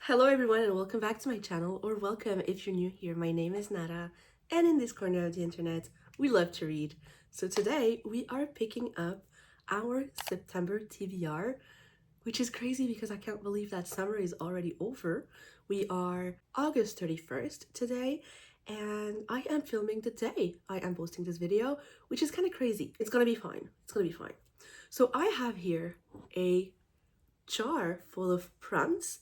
Hello everyone and welcome back to my channel, or welcome if you're new here. My name is Nara, and in this corner of the internet we love to read. So today we are picking up our September TBR, which is crazy because I can't believe that summer is already over. We are August 31st today, and I am filming the day I am posting this video, which is kind of crazy. It's gonna be fine. It's gonna be fine. So I have here a jar full of prompts,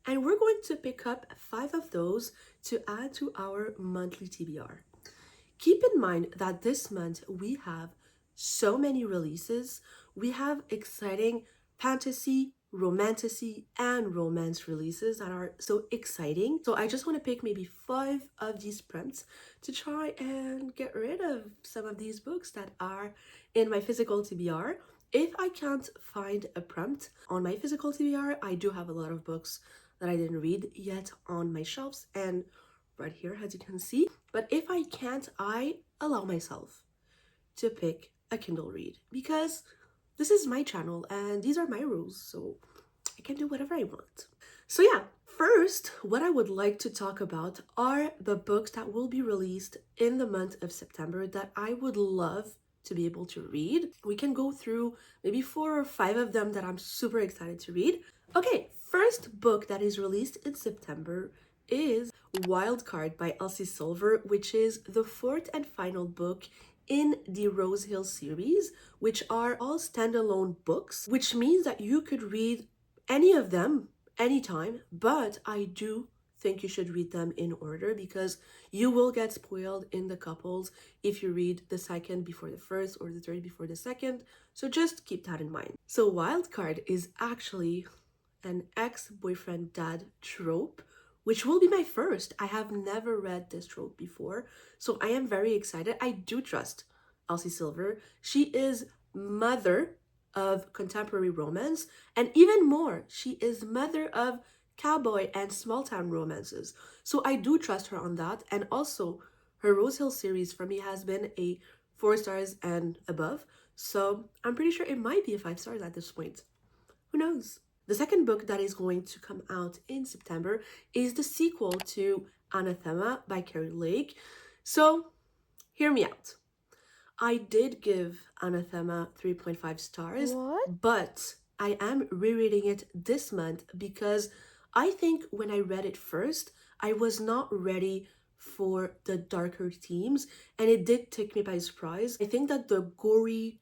and we're going to pick up 5 of those to add to our monthly TBR. Keep in mind that this month we have so many releases. We have exciting fantasy, romantasy, and romance releases that are so exciting. So I just want to pick maybe 5 of these prompts to try and get rid of some of these books that are in my physical TBR. If I can't find a prompt on my physical TBR, I do have a lot of books that I didn't read yet on my shelves and right here, as you can see. But if I can't, I allow myself to pick a Kindle read because this is my channel and these are my rules, so I can do whatever I want. So yeah, first, what I would like to talk about are the books that will be released in the month of September that I would love to be able to read. We can go through maybe 4 or 5 of them that I'm super excited to read. Okay, first book that is released in September is Wildcard by Elsie Silver, which is the 4th and final book in the Rose Hill series, which are all standalone books, which means that you could read any of them anytime, but I do think you should read them in order because you will get spoiled in the couples if you read the second before the first or the third before the second. So just keep that in mind. So Wildcard is actually an ex-boyfriend dad trope, which will be my first. I have never read this trope before, so I am very excited. I do trust Elsie Silver. She is mother of contemporary romance, and even more, she is mother of cowboy and small town romances. So I do trust her on that, and also her Rose Hill series for me has been a 4 stars and above. So I'm pretty sure it might be a 5 stars at this point. Who knows? The second book that is going to come out in September is the sequel to Anathema by Carrie Lake. So, hear me out. I did give Anathema 3.5 stars, but I am rereading it this month because I think when I read it first, I was not ready for the darker themes, and it did take me by surprise. I think that the gory,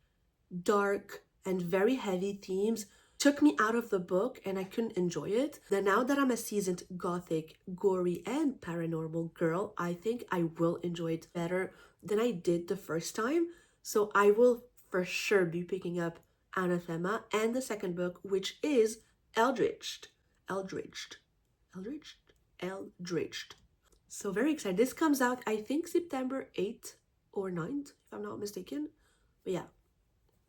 dark, and very heavy themes took me out of the book and I couldn't enjoy it. Then now that I'm a seasoned gothic, gory, and paranormal girl, I think I will enjoy it better than I did the first time. So I will for sure be picking up Anathema and the second book, which is Eldritched. Eldritched. Eldritched? Eldritched. So very excited. This comes out, I think, September 8th or 9th, if I'm not mistaken. But yeah,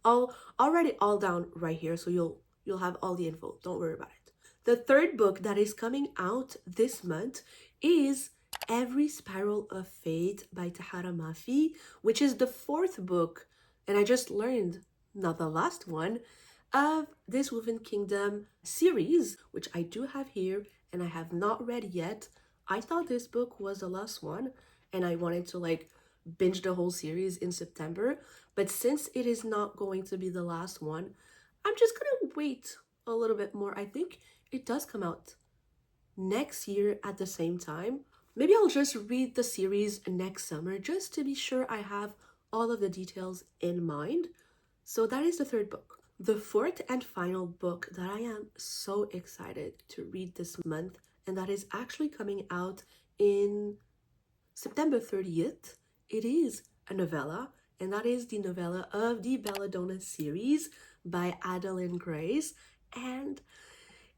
I'll write it all down right here so you'll have all the info. Don't worry about it. The third book that is coming out this month is Every Spiral of Fate by Tahara Mafi, which is the 4th book, and I just learned, not the last one, of this Woven Kingdom series, which I do have here and I have not read yet. I thought this book was the last one and I wanted to binge the whole series in September, but since it is not going to be the last one, I'm just gonna wait a little bit more. I think it does come out next year at the same time. Maybe I'll just read the series next summer just to be sure I have all of the details in mind. So that is the third book. The 4th and final book that I am so excited to read this month, and that is actually coming out in September 30th, it is a novella, and that is the novella of the Belladonna series by Adeline Grace. And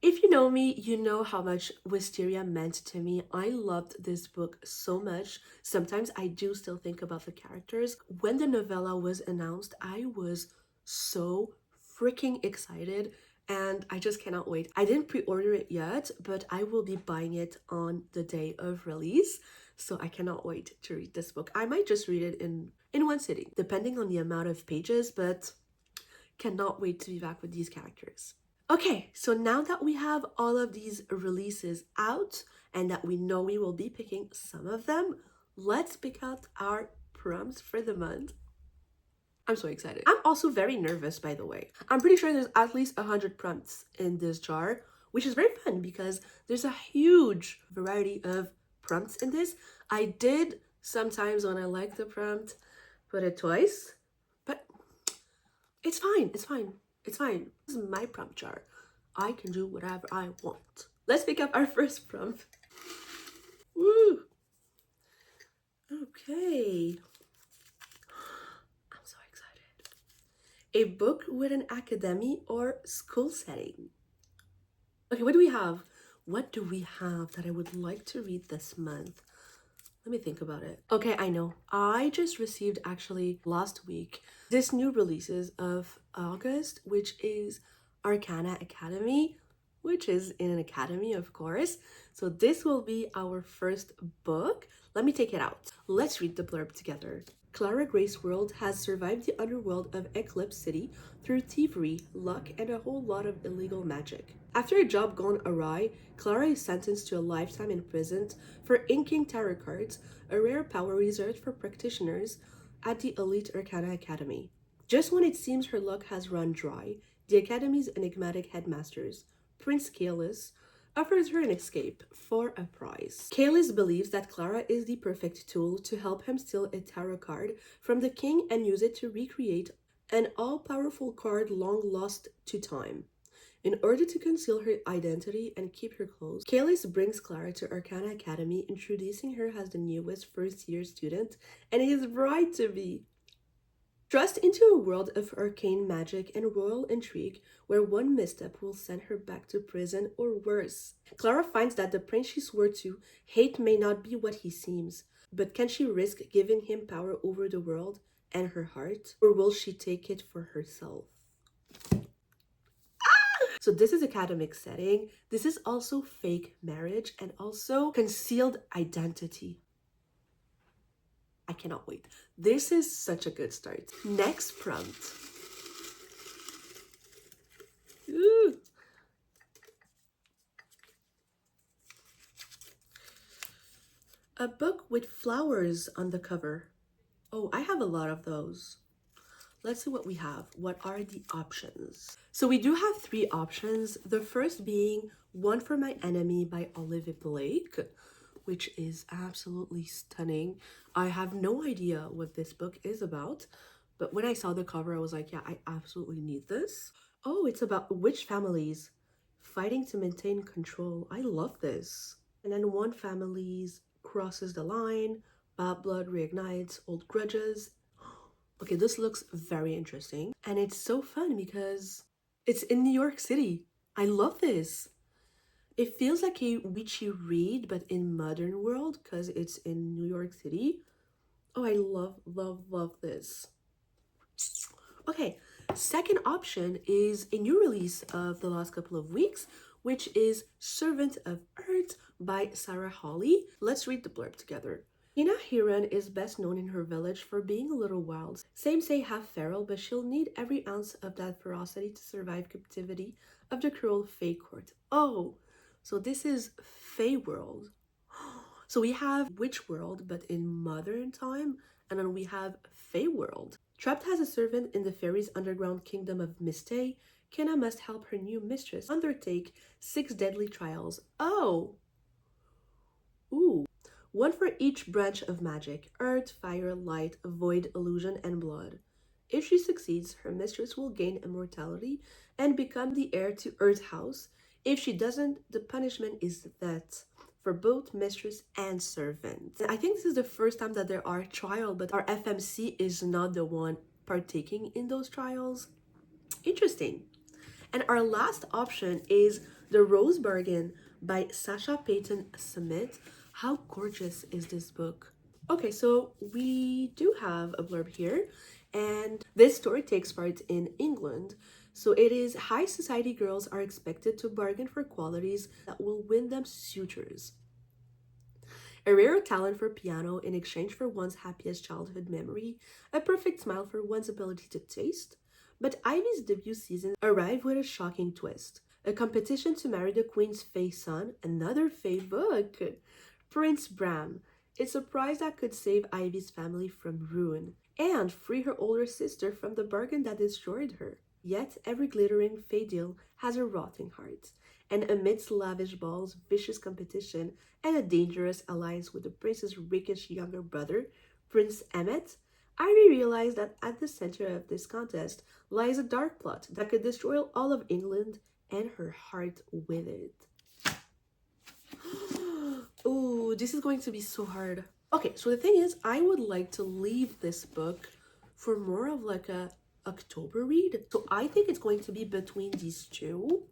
if you know me, you know how much Wisteria meant to me. I loved this book so much. Sometimes I do still think about the characters. When the novella was announced, I was so freaking excited and I just cannot wait. I didn't pre-order it yet, but I will be buying it on the day of release. So I cannot wait to read this book. I might just read it in one sitting, depending on the amount of pages, but cannot wait to be back with these characters. Okay, so now that we have all of these releases out and that we know we will be picking some of them, let's pick out our prompts for the month. I'm so excited. I'm also very nervous, by the way. I'm pretty sure there's at least 100 prompts in this jar, which is very fun because there's a huge variety of prompts in this. I did sometimes when I like the prompt put it twice, but it's fine. It's fine. It's fine. This is my prompt jar. I can do whatever I want. Let's pick up our first prompt. Woo! Okay. I'm so excited. A book with an academy or school setting. Okay, what do we have? What do we have that I would like to read this month? Let me think about it. Okay, I know. I just received actually last week this new releases of August, which is Arcana Academy, which is in an academy, of course. So this will be our first book. Let me take it out. Let's read the blurb together. Clara Gray's world has survived the underworld of Eclipse City through thievery, luck, and a whole lot of illegal magic. After a job gone awry, Clara is sentenced to a lifetime in prison for inking tarot cards, a rare power reserved for practitioners at the elite Arcana Academy. Just when it seems her luck has run dry, the Academy's enigmatic headmasters, Prince Kalis, offers her an escape for a price. Kalis believes that Clara is the perfect tool to help him steal a tarot card from the king and use it to recreate an all-powerful card long lost to time. In order to conceal her identity and keep her close, Kalis brings Clara to Arcana Academy, introducing her as the newest first-year student and his bride-to-be. Thrust into a world of arcane magic and royal intrigue where one misstep will send her back to prison or worse. Clara finds that the prince she swore to hate may not be what he seems, but can she risk giving him power over the world and her heart, or will she take it for herself? So this is academic setting. This is also fake marriage and also concealed identity. I cannot wait. This is such a good start. Next prompt. Ooh. A book with flowers on the cover. Oh, I have a lot of those. Let's see what we have. What are the options? So we do have three options. The first being One for My Enemy by Olivia Blake, which is absolutely stunning. I have no idea what this book is about, but when I saw the cover, I was like, yeah, I absolutely need this. Oh, it's about witch families fighting to maintain control. I love this. And then one family's crosses the line, bad blood reignites old grudges. Okay, this looks very interesting. And it's so fun because it's in New York City. I love this. It feels like a witchy read, but in modern world because it's in New York City. Oh, I love this. Okay, second option is a new release of the last couple of weeks, which is Servant of Earth by Sarah Hawley. Let's read the blurb together. Ina Hiran is best known in her village for being a little wild. Same say half feral, but she'll need every ounce of that ferocity to survive captivity of the cruel Fae court. Oh, so this is Fae world. So we have Witch world, but in modern time, and then we have Fae world. Trapped as a servant in the fairies' underground kingdom of Mistay, Kenna must help her new mistress undertake 6 deadly trials. Oh! Ooh. One for each branch of magic: earth, fire, light, void, illusion, and blood. If she succeeds, her mistress will gain immortality and become the heir to Earth House. If she doesn't, the punishment is death for both mistress and servant. I think this is the first time that there are trials, but our FMC is not the one partaking in those trials. Interesting. And our last option is The Rose Bargain by Sasha Payton Smith. How gorgeous is this book? Okay, so we do have a blurb here, and this story takes part in England. So it is high society girls are expected to bargain for qualities that will win them suitors. A rare talent for piano in exchange for one's happiest childhood memory, a perfect smile for one's ability to taste, But Ivy's debut season arrived with a shocking twist. A competition to marry the Queen's Fae son, another Fae book. Prince Bram, a surprise that could save Ivy's family from ruin, and free her older sister from the bargain that destroyed her. Yet every glittering Fae deal has a rotting heart, and amidst lavish balls, vicious competition, and a dangerous alliance with the prince's rakish younger brother, Prince Emmet, Ivy realized that at the center of this contest lies a dark plot that could destroy all of England and her heart with it. Oh, this is going to be so hard. Okay, so the thing is, I would like to leave this book for more of like a October read. So I think it's going to be between these two.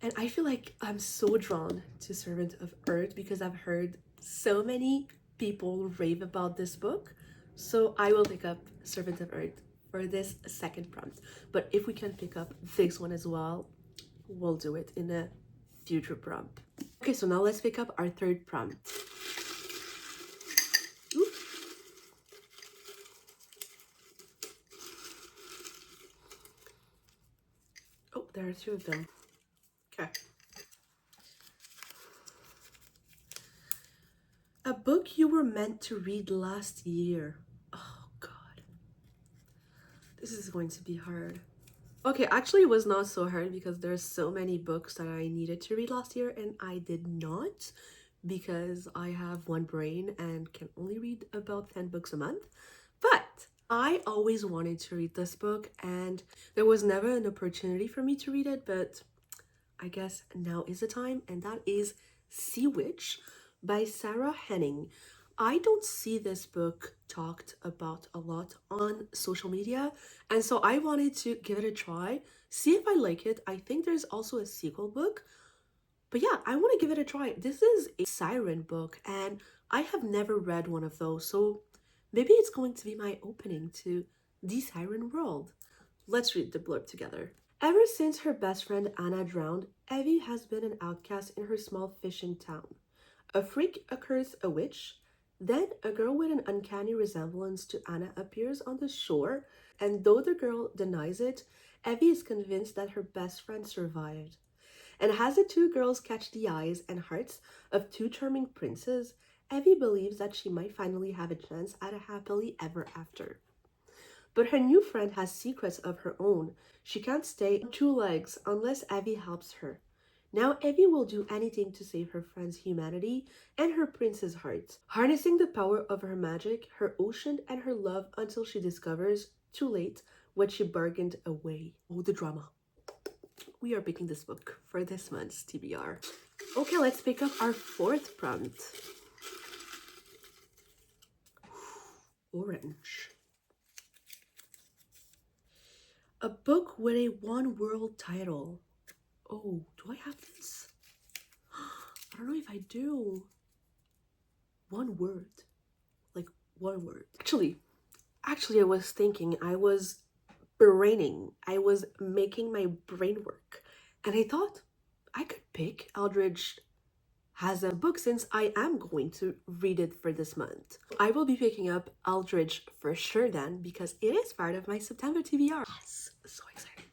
And I feel like I'm so drawn to Servant of Earth because I've heard so many people rave about this book. So I will pick up Servant of Earth for this second prompt. But if we can pick up this one as well, we'll do it in a future prompt. Okay, so now let's pick up our third prompt. Ooh. Oh, there are two of them. Okay. A book you were meant to read last year. Oh God. This is going to be hard. Okay, actually it was not so hard because there's so many books that I needed to read last year and I did not because I have one brain and can only read about 10 books a month. But I always wanted to read this book and there was never an opportunity for me to read it, but I guess now is the time, and that is Sea Witch by Sarah Henning. I don't see this book talked about a lot on social media, and so I wanted to give it a try, see if I like it. I think there's also a sequel book, but yeah, I want to give it a try. This is a siren book, and I have never read one of those, so maybe it's going to be my opening to the siren world. Let's read the blurb together. Ever since her best friend Anna drowned, Evie has been an outcast in her small fishing town. A freak occurs a witch, then a girl with an uncanny resemblance to Anna appears on the shore, and though the girl denies it, Evie is convinced that her best friend survived. And as the two girls catch the eyes and hearts of two charming princes, Evie believes that she might finally have a chance at a happily ever after. But her new friend has secrets of her own. She can't stay on two legs unless Evie helps her. Now Evie will do anything to save her friend's humanity and her prince's heart, harnessing the power of her magic, her ocean, and her love until she discovers, too late, what she bargained away. Oh, the drama. We are picking this book for this month's TBR. Okay, let's pick up our fourth prompt. Orange. A book with a one-world title. Oh, do I have this? I don't know if I do. One word. Like, one word. Actually, I was thinking, I was braining. I was making my brain work. And I thought I could pick Eldridge Has a book since I am going to read it for this month. I will be picking up Eldridge for sure then because it is part of my September TBR. Yes, so excited.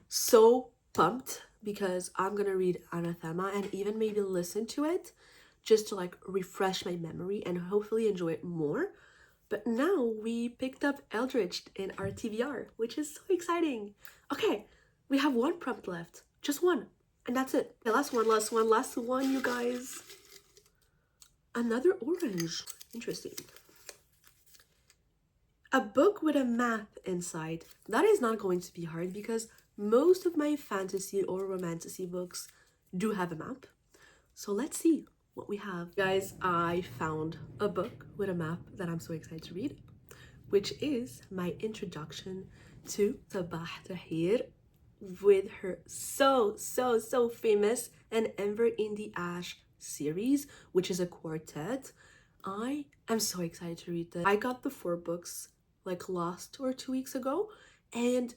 So pumped because I'm gonna read Anathema and even maybe listen to it just to like refresh my memory and hopefully enjoy it more. But now we picked up Eldridge in our TBR, which is so exciting. Okay, we have one prompt left, just one, and that's it. Okay, last one, you guys. Another orange, interesting. A book with a map inside. That is not going to be hard because most of my fantasy or romantasy books do have a map. So let's see what we have. Guys, I found a book with a map that I'm so excited to read, which is my introduction to Sabah Tahir with her so famous An Ember in the Ash series, which is a quartet. I am so excited to read this. I got the 4 books like last or 2 weeks ago, and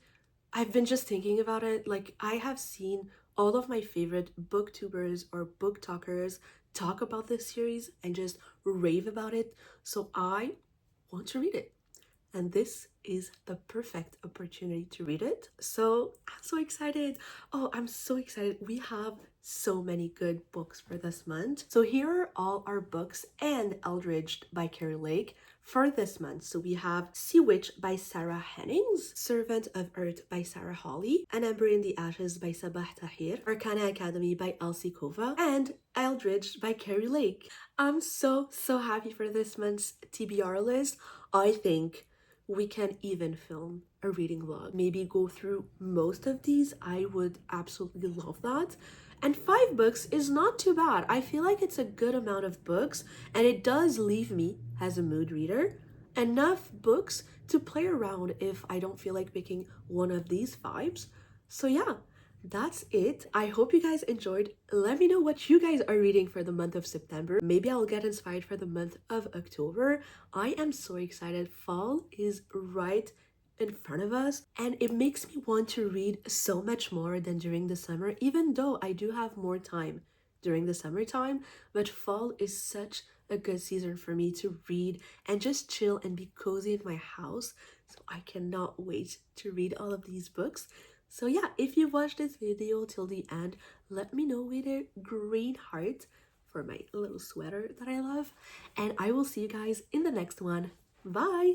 I've been just thinking about it. Like, I have seen all of my favorite booktubers or book talkers talk about this series and just rave about it, so I want to read it. and this is the perfect opportunity to read it. So I'm so excited. Oh, I'm so excited. We have so many good books for this month. So here are all our books and Eldridge by Carrie Lake for this month. So we have Sea Witch by Sarah Hennings, Servant of Earth by Sarah Hawley, An Ember in the Ashes by Sabah Tahir, Arcana Academy by Elsie Kova, and Eldridge by Carrie Lake. I'm so happy for this month's TBR list. I think we can even film a reading vlog. Maybe go through most of these. I would absolutely love that. And 5 books is not too bad. I feel like it's a good amount of books, and it does leave me, as a mood reader, enough books to play around if I don't feel like picking one of these 5s. So yeah, that's it. I hope you guys enjoyed. Let me know what you guys are reading for the month of September. Maybe I'll get inspired for the month of October. I am so excited. Fall is right in front of us, and it makes me want to read so much more than during the summer, even though I do have more time during the summertime. But fall is such a good season for me to read and just chill and be cozy in my house. So I cannot wait to read all of these books. So yeah, if you watched this video till the end, let me know with a green heart for my little sweater that I love. And I will see you guys in the next one. Bye!